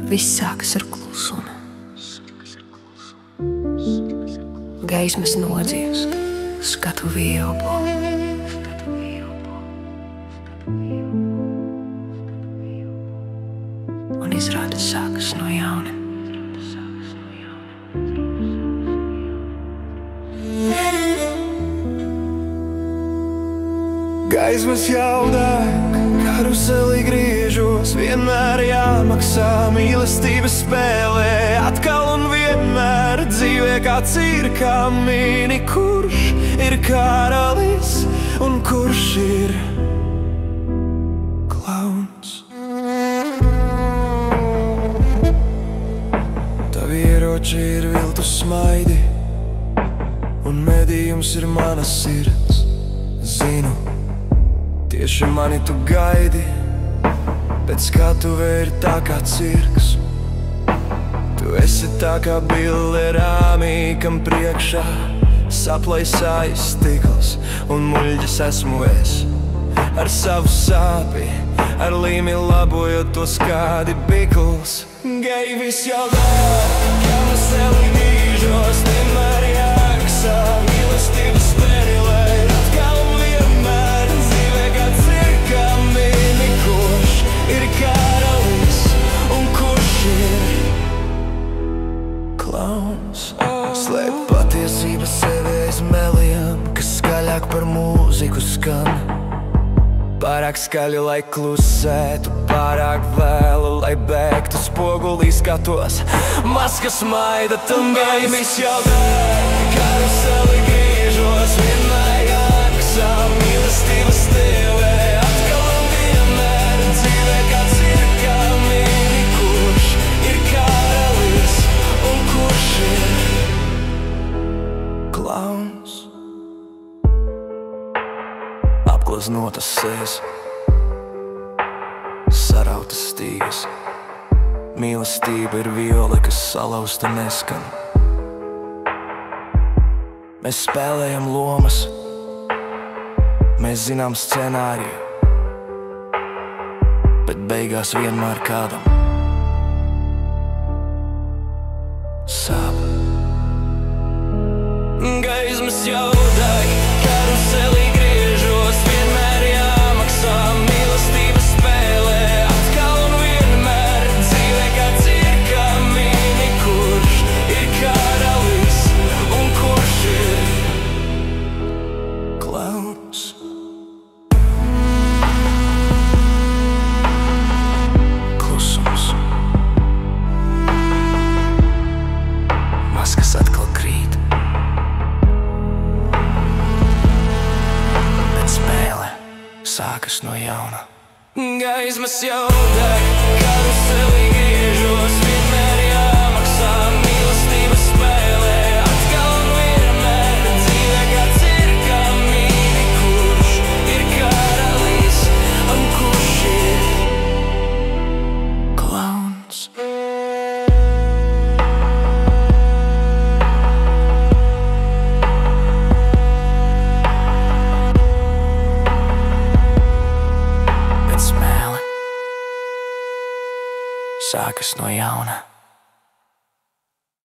Viss sākas ar klusumu. Gaismas nodzies, skatu vielpo. Un izrādes sākas no jauna. Gaismas jau deg, karuselī griežos, vienmēr jāmaksā mīlestība spēlē. Atkal un vienmēr dzīvē kā cirkā mīni, kurš ir karalis un kurš ir klauns. Tavi ieroči ir viltus smaidi, un medījums ir mana sirds. Zinu, tieši mani tu gaidi, bet skatuve ir tā kā cirks. Tu esi tā kā bille rāmī, kam priekšā saplaisājas stikls, un muļķis esmu es. Ar savu sāpi, ar līmi labojot to skādi bikls. Gaivis jau dara, karuselī griežos, vienmēr jāmaksā mīlestība spēlē. Atkal un vienmēr dzīvē kā cirkā mīni, kurš ir karalis un kurš ir klauns. Slēp patiesība sevi aiz meliem, kas skaļāk par mūziku skan. Pārāk skaļi, lai klusētu, pārāk vēlu, lai bēgtu spogulī skatos. Maskas maida, tam gaivis jau dara, karuselī griežos, vienmēr jāmaksā mīlestība stilē. Atkal un vienmēr dzīvē kā cirkā mīni, kurš ir karalis un kurš ir klauns. Apgleznotas sēs, sarautas stīgas. Mīlestība ir viole, kas salauzta neskan. Mēs spēlējam lomas, mēs zinām scenāriju, bet beigās vienmēr kādam sāp. Gaismas jau deg, karuselī griežos, vienmēr jāmaksā mīlestība spēlē. Atkal un vienmēr dzīvē kā cirkā mīni, kurš ir karalis un kurš ir klauns. Klusums. Maskas atkal krīt, sākas no jauna. Gaismas jau deg, karuselī griežos, vienmēr jāmaksā mīlestība spēlē. Atkal un vienmēr dzīvē kā cirkā mīni, kurš ir karalis un kurš ir klauns. Sākas no jauna.